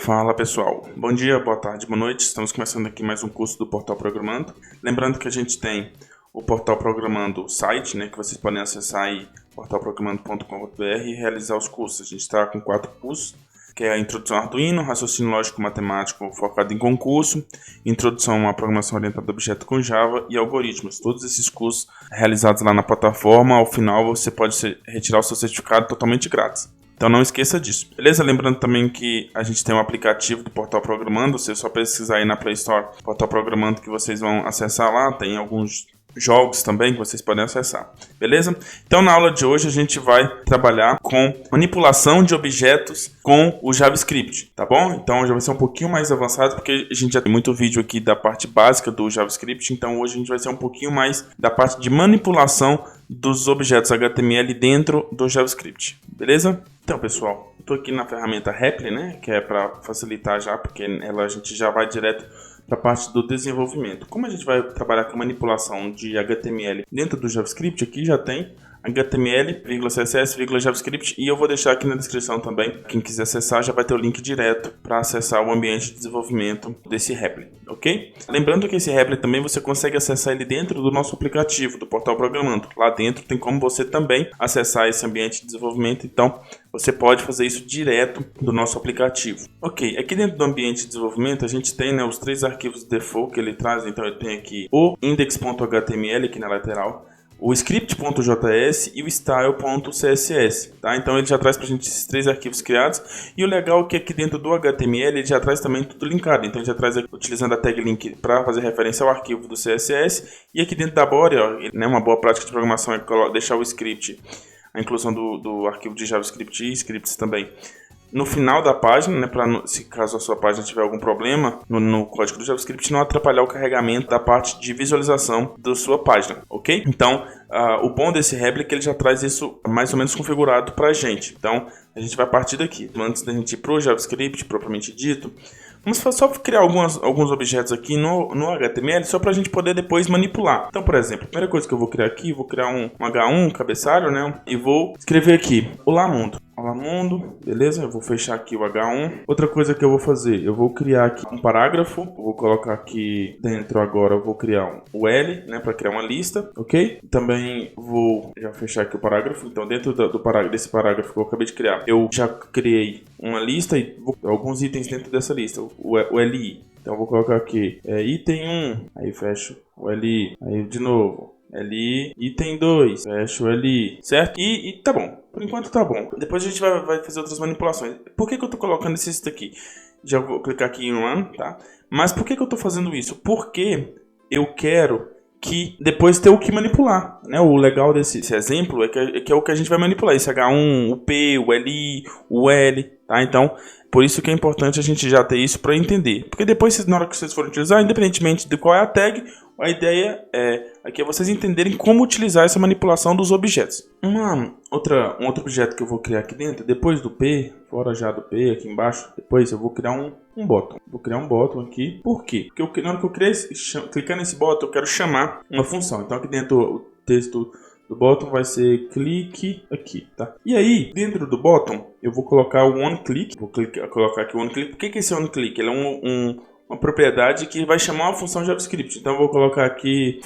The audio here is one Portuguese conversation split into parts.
Fala pessoal, bom dia, boa tarde, boa noite. Estamos começando aqui mais um curso do Portal Programando. Lembrando que a gente tem o Portal Programando site, que vocês podem acessar aí, portalprogramando.com.br, e realizar os cursos. A gente está com 4 cursos, que é a Introdução ao Arduino, Raciocínio Lógico Matemático focado em concurso, Introdução à Programação Orientada a Objeto com Java e Algoritmos. Todos esses cursos realizados lá na plataforma. Ao final você pode retirar o seu certificado totalmente grátis. Então não esqueça disso, beleza? Lembrando também que a gente tem um aplicativo do Portal Programando. Você só pesquisar aí na Play Store Portal Programando que vocês vão acessar lá. Tem alguns jogos também que vocês podem acessar, beleza? Então na aula de hoje a gente vai trabalhar com manipulação de objetos com o JavaScript, tá bom? Então já vai ser um pouquinho mais avançado porque a gente já tem muito vídeo aqui da parte básica do JavaScript. Então hoje a gente vai ser um pouquinho mais da parte de manipulação dos objetos HTML dentro do JavaScript, beleza? Então pessoal, eu estou aqui na ferramenta Repl, que é para facilitar já, porque a gente já vai direto para a parte do desenvolvimento. Como a gente vai trabalhar com a manipulação de HTML dentro do JavaScript, aqui já tem HTML, CSS, JavaScript, e eu vou deixar aqui na descrição também. Quem quiser acessar já vai ter o link direto para acessar o ambiente de desenvolvimento desse Repl, ok? Lembrando que esse Repl também você consegue acessar ele dentro do nosso aplicativo, do Portal Programando. Lá dentro tem como você também acessar esse ambiente de desenvolvimento, então você pode fazer isso direto do nosso aplicativo. Ok, aqui dentro do ambiente de desenvolvimento a gente tem os 3 arquivos default que ele traz. Então eu tenho aqui o index.html aqui na lateral, o script.js e o style.css, tá? Então ele já traz pra gente esses 3 arquivos criados. E o legal é que aqui dentro do HTML ele já traz também tudo linkado. Então ele já traz aqui, utilizando a tag link para fazer referência ao arquivo do CSS. E aqui dentro da body, uma boa prática de programação é deixar o script, a inclusão do arquivo de JavaScript e scripts também no final da página, se caso a sua página tiver algum problema no código do JavaScript, não atrapalhar o carregamento da parte de visualização da sua página, ok? Então, o bom desse Repl é que ele já traz isso mais ou menos configurado para a gente. Então, a gente vai partir daqui. Antes da gente ir para o JavaScript, propriamente dito, vamos só criar alguns objetos aqui no HTML, só para a gente poder depois manipular. Então, por exemplo, a primeira coisa que eu vou criar aqui, vou criar um H1, um cabeçário, e vou escrever aqui, Olá Mundo. Olá Mundo, beleza? Eu vou fechar aqui o H1. Outra coisa que eu vou fazer, eu vou criar aqui um parágrafo. Vou colocar aqui dentro agora, eu vou criar o L, para criar uma lista, ok? Também vou já fechar aqui o parágrafo. Então, dentro desse parágrafo que eu acabei de criar, eu já criei uma lista e alguns itens dentro dessa lista, o LI. Então, eu vou colocar aqui item 1, aí fecho o LI, aí de novo. LI, item 2, fecho o LI, certo? E tá bom, por enquanto tá bom. Depois a gente vai fazer outras manipulações. Por que eu tô colocando esse aqui? Já vou clicar aqui em Run, tá? Mas por que eu tô fazendo isso? Porque eu quero que depois ter o que manipular, O legal desse exemplo é que é o que a gente vai manipular. Esse H1, o P, o LI, o L, tá? Então, por isso que é importante a gente já ter isso para entender. Porque depois, na hora que vocês forem utilizar, independentemente de qual é a tag, a ideia aqui é vocês entenderem como utilizar essa manipulação dos objetos. Um outro objeto que eu vou criar aqui dentro, depois do P, fora já do P, aqui embaixo, depois eu vou criar um bottom. Vou criar um bottom aqui. Por quê? Porque na hora que eu clicar nesse bottom, eu quero chamar uma função. Então aqui dentro o texto do bottom vai ser clique aqui, tá? E aí, dentro do bottom, eu vou colocar o onClick. Vou colocar aqui o onClick. Por que esse onClick? Ele é uma propriedade que vai chamar uma função JavaScript. Então eu vou colocar aqui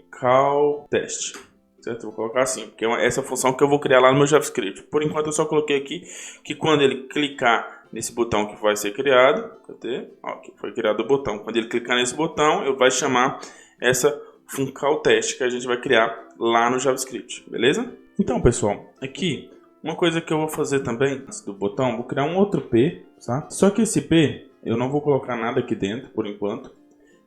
funcalTest, certo? Eu vou colocar assim, porque é essa função que eu vou criar lá no meu JavaScript. Por enquanto eu só coloquei aqui que quando ele clicar nesse botão que vai ser criado, cadê? Aqui foi criado o botão. Quando ele clicar nesse botão, eu vai chamar essa funcalTest que a gente vai criar lá no JavaScript, beleza? Então, pessoal, aqui uma coisa que eu vou fazer também antes do botão, vou criar um outro P, tá? Só que esse P eu não vou colocar nada aqui dentro por enquanto.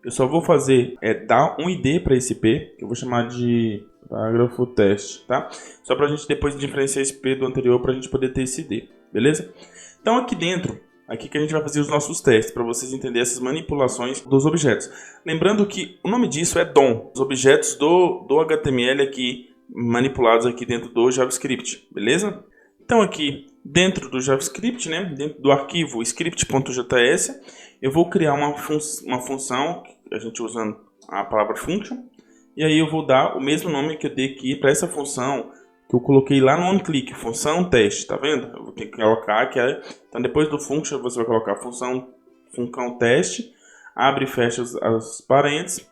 Eu só vou fazer dar um ID para esse P, que eu vou chamar de parágrafo teste, tá? Só para a gente depois diferenciar esse P do anterior para a gente poder ter esse ID, beleza? Então aqui dentro, aqui que a gente vai fazer os nossos testes para vocês entenderem essas manipulações dos objetos. Lembrando que o nome disso é DOM, os objetos do HTML aqui manipulados aqui dentro do JavaScript, beleza? Então aqui dentro do JavaScript, dentro do arquivo script.js, eu vou criar uma função, a gente usando a palavra function, e aí eu vou dar o mesmo nome que eu dei aqui para essa função que eu coloquei lá no onClick, função teste, tá vendo? Eu vou ter que colocar aqui, então depois do function você vai colocar função teste, abre e fecha as parênteses,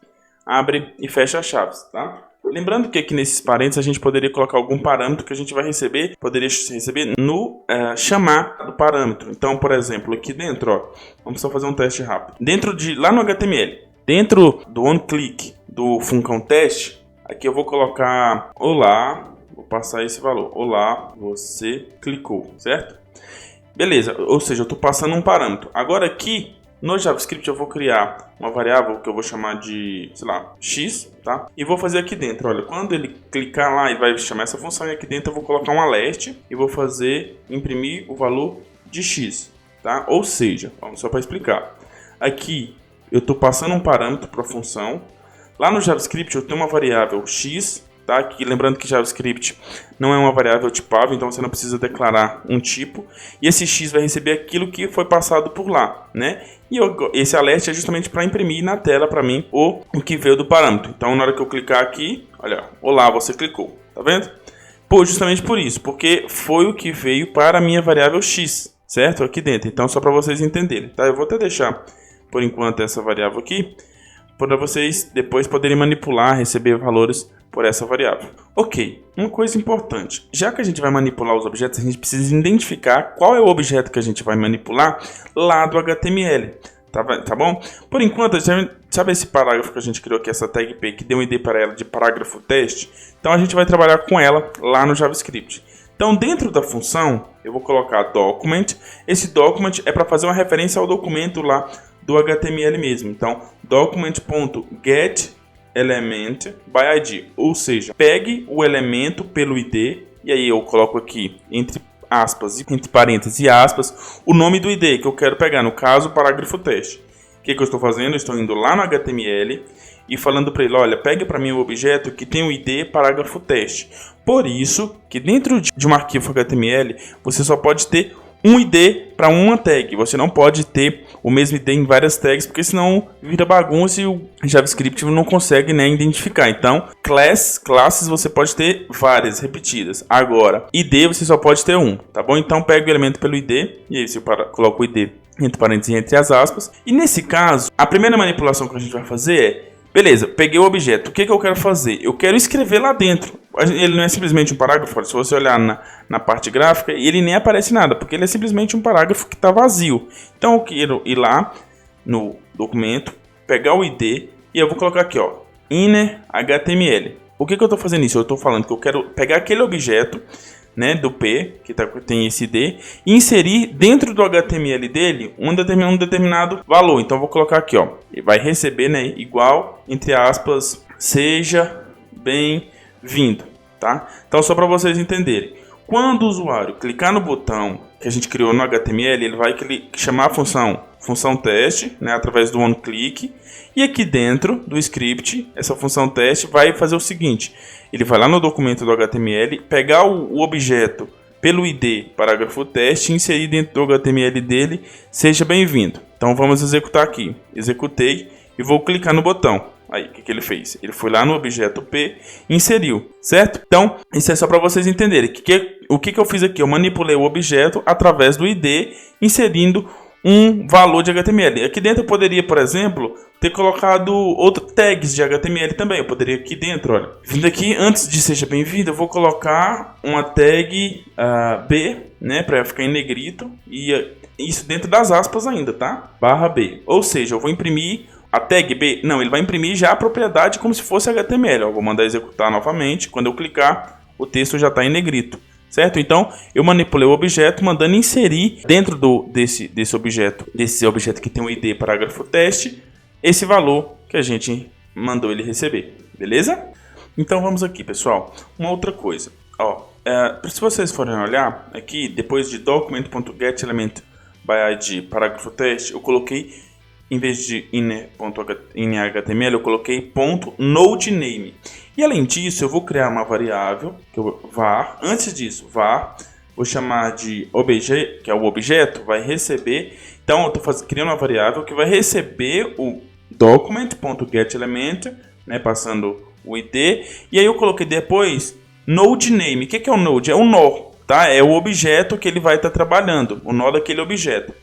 abre e fecha as chaves, tá? Lembrando que aqui nesses parênteses a gente poderia colocar algum parâmetro que a gente vai receber, poderia receber no chamar do parâmetro. Então, por exemplo, aqui dentro, ó, vamos só fazer um teste rápido. Lá no HTML, dentro do onClick do função teste, aqui eu vou colocar olá, vou passar esse valor. Olá, você clicou, certo? Beleza, ou seja, eu estou passando um parâmetro. Agora aqui no JavaScript eu vou criar uma variável que eu vou chamar de, sei lá, x, tá? E vou fazer aqui dentro, olha, quando ele clicar lá, ele vai chamar essa função e aqui dentro eu vou colocar um alert e vou fazer imprimir o valor de x, tá? Ou seja, vamos só para explicar. Aqui eu estou passando um parâmetro para a função. Lá no JavaScript eu tenho uma variável x, tá? Aqui, lembrando que JavaScript não é uma variável tipável, então você não precisa declarar um tipo. E esse x vai receber aquilo que foi passado por lá, né? E esse alert é justamente para imprimir na tela para mim o que veio do parâmetro. Então, na hora que eu clicar aqui, olha, olá, você clicou, tá vendo? Justamente por isso, porque foi o que veio para a minha variável x, certo? Aqui dentro. Então, só para vocês entenderem, tá? Eu vou até deixar, por enquanto, essa variável aqui, para vocês depois poderem manipular, receber valores por essa variável. Ok, uma coisa importante, já que a gente vai manipular os objetos, a gente precisa identificar qual é o objeto que a gente vai manipular lá do HTML, tá bom? Por enquanto, sabe esse parágrafo que a gente criou aqui, essa tag P, que deu um ID para ela de parágrafo teste? Então a gente vai trabalhar com ela lá no JavaScript. Então dentro da função, eu vou colocar document, esse document é para fazer uma referência ao documento lá do HTML mesmo, então document.get element by ID, ou seja, pegue o elemento pelo ID, e aí eu coloco aqui entre aspas, entre parênteses e aspas, o nome do ID que eu quero pegar, no caso, parágrafo teste. O que eu estou fazendo? Eu estou indo lá no HTML e falando para ele, olha, pegue para mim o objeto que tem o ID parágrafo teste. Por isso, que dentro de um arquivo HTML, você só pode ter um ID para uma tag, você não pode ter o mesmo ID em várias tags, porque senão vira bagunça e o JavaScript não consegue, né, identificar. Então, classes você pode ter várias repetidas. Agora, ID você só pode ter um, tá bom? Então, pega o elemento pelo ID, e aí você coloca o ID entre parênteses e entre as aspas. E nesse caso, a primeira manipulação que a gente vai fazer é, beleza, peguei o objeto, o que eu quero fazer? Eu quero escrever lá dentro. Ele não é simplesmente um parágrafo, se você olhar na parte gráfica, ele nem aparece nada, porque ele é simplesmente um parágrafo que está vazio. Então eu quero ir lá no documento, pegar o ID e eu vou colocar aqui, ó, inner HTML. O que eu estou fazendo isso? Eu estou falando que eu quero pegar aquele objeto, né, do P, que tem esse ID, e inserir dentro do HTML dele um determinado valor. Então eu vou colocar aqui, ó, e vai receber, né, igual, entre aspas, seja bem-vindo, tá? Então só para vocês entenderem, quando o usuário clicar no botão que a gente criou no HTML, ele vai chamar a função teste, né, através do onClick, e aqui dentro do script, essa função teste vai fazer o seguinte, ele vai lá no documento do HTML, pegar o objeto pelo ID parágrafo teste, inserir dentro do HTML dele, seja bem-vindo. Então vamos executar aqui, executei e vou clicar no botão. Aí, o que ele fez? Ele foi lá no objeto P e inseriu, certo? Então, isso é só para vocês entenderem. O que eu fiz aqui? Eu manipulei o objeto através do ID, inserindo um valor de HTML. Aqui dentro eu poderia, por exemplo, ter colocado outras tags de HTML também. Eu poderia aqui dentro, olha. Vindo aqui, antes de seja bem-vindo, eu vou colocar uma tag B, né, para ficar em negrito. E isso dentro das aspas ainda, tá? /B. Ou seja, eu vou imprimir a tag B. Não, ele vai imprimir já a propriedade como se fosse HTML. Eu vou mandar executar novamente. Quando eu clicar, o texto já está em negrito. Certo? Então, eu manipulei o objeto, mandando inserir dentro desse objeto que tem o ID parágrafo teste, esse valor que a gente mandou ele receber. Beleza? Então, vamos aqui, pessoal. Uma outra coisa. Ó, se vocês forem olhar, aqui, depois de document.getElementById parágrafo teste, eu coloquei, em vez de inner.html, eu coloquei .nodename. E além disso, eu vou criar uma variável, que var. Antes disso, var, vou chamar de obj, que é o objeto, vai receber. Então, eu estou criando uma variável que vai receber o document.getElement, né, passando o ID. E aí eu coloquei depois node name. O que é o node? É o nó, tá? É o objeto que ele vai estar trabalhando, o nó daquele objeto.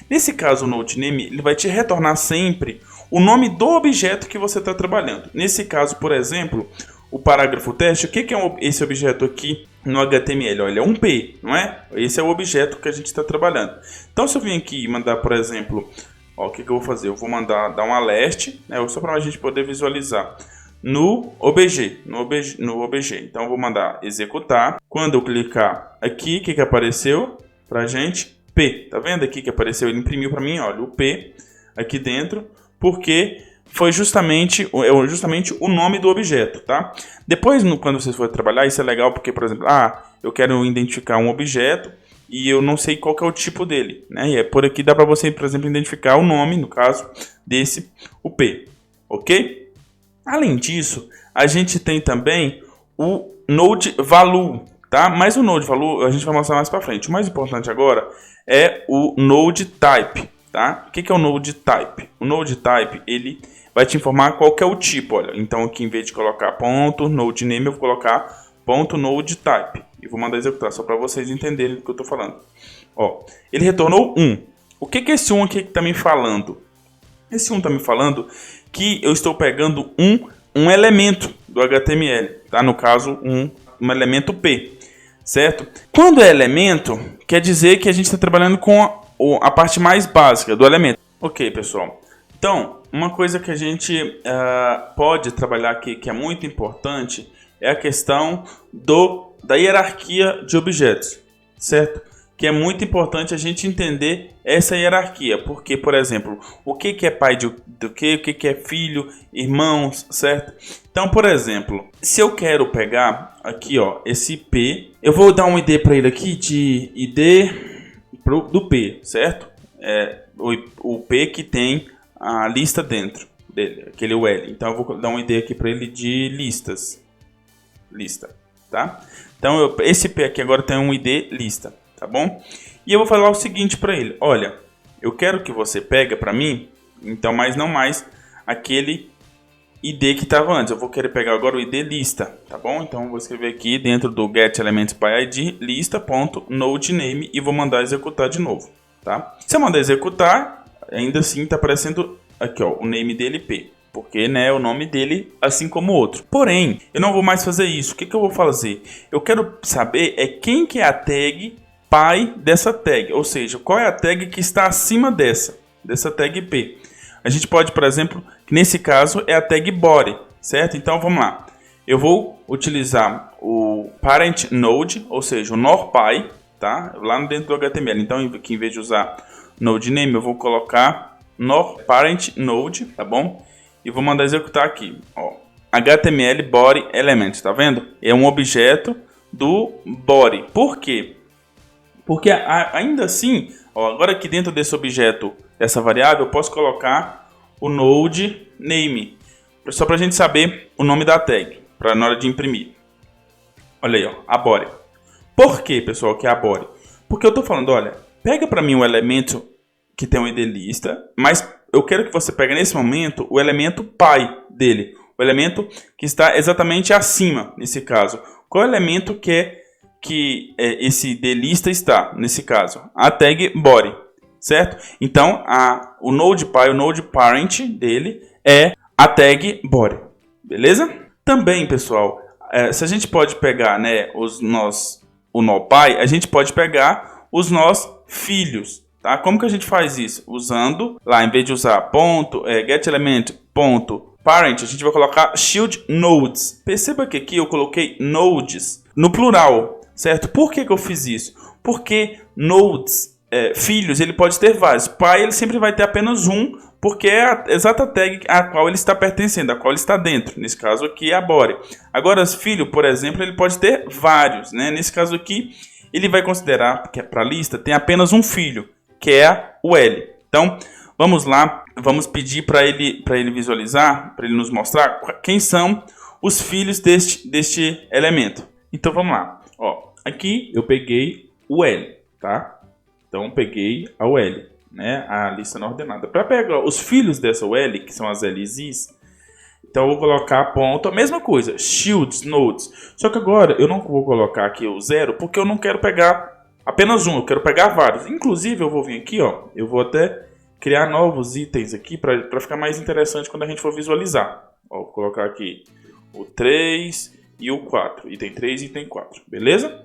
Nesse caso, o node name, ele vai te retornar sempre o nome do objeto que você está trabalhando. Nesse caso, por exemplo, o parágrafo teste, o que é esse objeto aqui no HTML? Olha, é um P, não é? Esse é o objeto que a gente está trabalhando. Então, se eu vim aqui e mandar, por exemplo, ó, o que eu vou fazer? Eu vou mandar dar um alert, né, só para a gente poder visualizar no OBJ, no OBJ. Então, eu vou mandar executar. Quando eu clicar aqui, o que apareceu para a gente? P. Tá vendo aqui que apareceu? Ele imprimiu para mim, olha, o P aqui dentro, porque foi justamente o nome do objeto, tá? Depois, quando vocês forem trabalhar, isso é legal porque, por exemplo, eu quero identificar um objeto e eu não sei qual que é o tipo dele, né? E por aqui dá para você, por exemplo, identificar o nome, no caso desse, o P, ok? Além disso, a gente tem também o node value, tá? Mas o node value a gente vai mostrar mais para frente. O mais importante agora é o node type, tá? O que é o node type? O node type, ele vai te informar qual que é o tipo, olha. Então aqui, em vez de colocar ponto node name, eu vou colocar ponto node type e vou mandar executar, só para vocês entenderem do que eu estou falando. Ó, ele retornou 1. O que é esse 1 aqui que está me falando? Esse 1 está me falando que eu estou pegando um elemento do HTML, tá? No caso, um elemento P, certo? Quando é elemento, quer dizer que a gente está trabalhando com a parte mais básica do elemento. Ok, pessoal. Então, uma coisa que a gente pode trabalhar aqui, que é muito importante, é a questão da hierarquia de objetos, certo? Que é muito importante a gente entender essa hierarquia, porque, por exemplo, o que é pai do que, o que é filho, irmãos, certo? Então, por exemplo, se eu quero pegar aqui, ó, esse P, eu vou dar um ID para ele aqui de ID do P, certo? O P que tem a lista dentro dele, aquele UL. Então, eu vou dar um ID aqui para ele de lista, tá? Então, esse P aqui agora tem um ID lista. Tá bom? E eu vou falar o seguinte para ele: olha, eu quero que você pegue para mim, então, mas não mais aquele ID que estava antes. Eu vou querer pegar agora o ID lista, tá bom? Então, eu vou escrever aqui dentro do getElementsById lista.nodename e vou mandar executar de novo, tá? Se eu mandar executar, ainda assim está aparecendo aqui, ó, o name dele P, porque, né, é o nome dele assim como o outro. Porém, eu não vou mais fazer isso. O que eu vou fazer? Eu quero saber quem que é a tag pai dessa tag, ou seja, qual é a tag que está acima dessa tag P. A gente pode, por exemplo, que nesse caso é a tag body, certo? Então vamos lá. Eu vou utilizar o parent node, ou seja, o norPy, tá? Lá dentro do HTML. Então aqui, em vez de usar node name, eu vou colocar norParent node, tá bom? E vou mandar executar aqui, ó, HTML body element, tá vendo? É um objeto do body. Por quê? Porque ainda assim, ó, agora aqui dentro desse objeto, dessa variável, eu posso colocar o node name, só para a gente saber o nome da tag, para na hora de imprimir. Olha aí, ó, a body. Por que, pessoal, que é a body? Porque eu estou falando, olha, pega para mim o elemento que tem um ID lista, mas eu quero que você pegue nesse momento o elemento pai dele, o elemento que está exatamente acima, nesse caso. Qual elemento que esse ID lista está, nesse caso? A tag body, certo? Então, o NodePy, o NodeParent dele é a tag body, beleza? Também, pessoal, se a gente pode pegar, né, o NoPy, a gente pode pegar os nós filhos, tá? Como que a gente faz isso? Usando, lá, em vez de usar getElement.parent, a gente vai colocar shield nodes. Perceba que aqui eu coloquei nodes no plural, certo? Por que eu fiz isso? Porque nodes, filhos, ele pode ter vários. Pai, ele sempre vai ter apenas um, porque é a exata tag a qual ele está pertencendo, a qual ele está dentro. Nesse caso aqui é a body. Agora, filho, por exemplo, ele pode ter vários, né? Nesse caso aqui, ele vai considerar que para a lista tem apenas um filho, que é o L. Então, vamos lá, vamos pedir para ele visualizar, para ele nos mostrar quem são os filhos deste elemento. Então, vamos lá. Ó, aqui eu peguei o L, tá? Então, peguei a UL, né? A lista não ordenada. Para pegar os filhos dessa UL, que são as LZs, Então eu vou colocar ponto, a mesma coisa, shields, nodes. Só que agora eu não vou colocar aqui o 0, porque eu não quero pegar apenas um, eu quero pegar vários. Inclusive eu vou vir aqui, ó, eu vou até criar novos itens aqui para ficar mais interessante quando a gente for visualizar. Ó, vou colocar aqui o 3 e o 4, item 3 e item 4, beleza?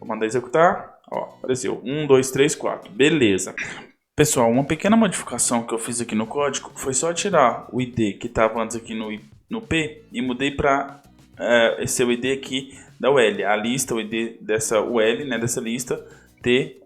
Vou mandar executar, ó, apareceu 1, 2, 3, 4, beleza. Pessoal, uma pequena modificação que eu fiz aqui no código foi só tirar o ID que estava antes aqui no P e mudei para esse ID aqui da UL, a lista, o ID dessa UL, né, dessa lista, ter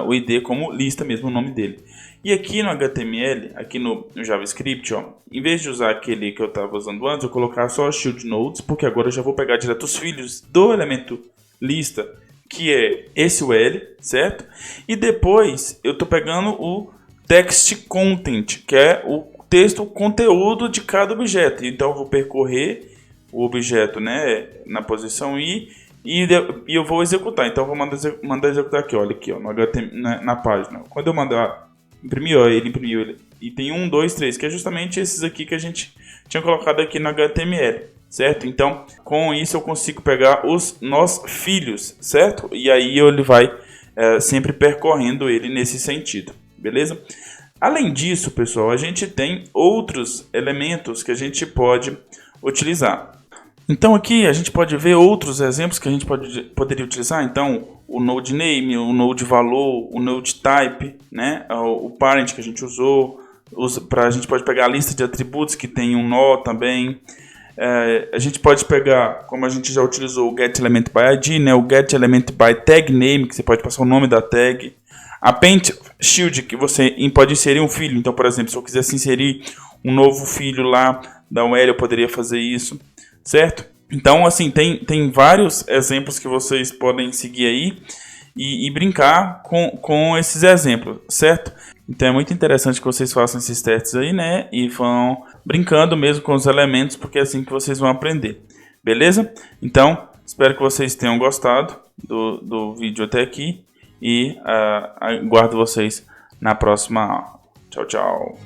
o ID como lista mesmo, o nome dele. E aqui no HTML, aqui no JavaScript, ó, em vez de usar aquele que eu estava usando antes, eu vou colocar só shield nodes, porque agora eu já vou pegar direto os filhos do elemento lista, que é esse UL, certo? E depois eu estou pegando o text content, que é o texto, o conteúdo de cada objeto. Então eu vou percorrer o objeto, né, na posição I e eu vou executar. Então eu vou mandar executar aqui, olha aqui, ó, no HTML, na página. Quando eu mandar imprimir, ó, ele imprimiu item 1, 2, 3, que é justamente esses aqui que a gente tinha colocado aqui no HTML. Certo? Então, com isso eu consigo pegar os nossos filhos, certo? E aí ele vai sempre percorrendo ele nesse sentido, beleza? Além disso, pessoal, a gente tem outros elementos que a gente pode utilizar. Então aqui a gente pode ver outros exemplos que a gente poderia utilizar. Então, o node name, o node valor, o node type, né? O parent que a gente usou, a gente pode pegar a lista de atributos que tem um nó também. A gente pode pegar, como a gente já utilizou, o getElementById, né, o getElementByTagName, que você pode passar o nome da tag. A paintShield, que você pode inserir um filho. Então, por exemplo, se eu quisesse inserir um novo filho lá da UL, eu poderia fazer isso, certo? Então, assim, tem vários exemplos que vocês podem seguir aí e brincar com esses exemplos, certo? Então é muito interessante que vocês façam esses testes aí, né? E vão brincando mesmo com os elementos, porque é assim que vocês vão aprender. Beleza? Então, espero que vocês tenham gostado do vídeo até aqui. E aguardo vocês na próxima aula. Tchau, tchau.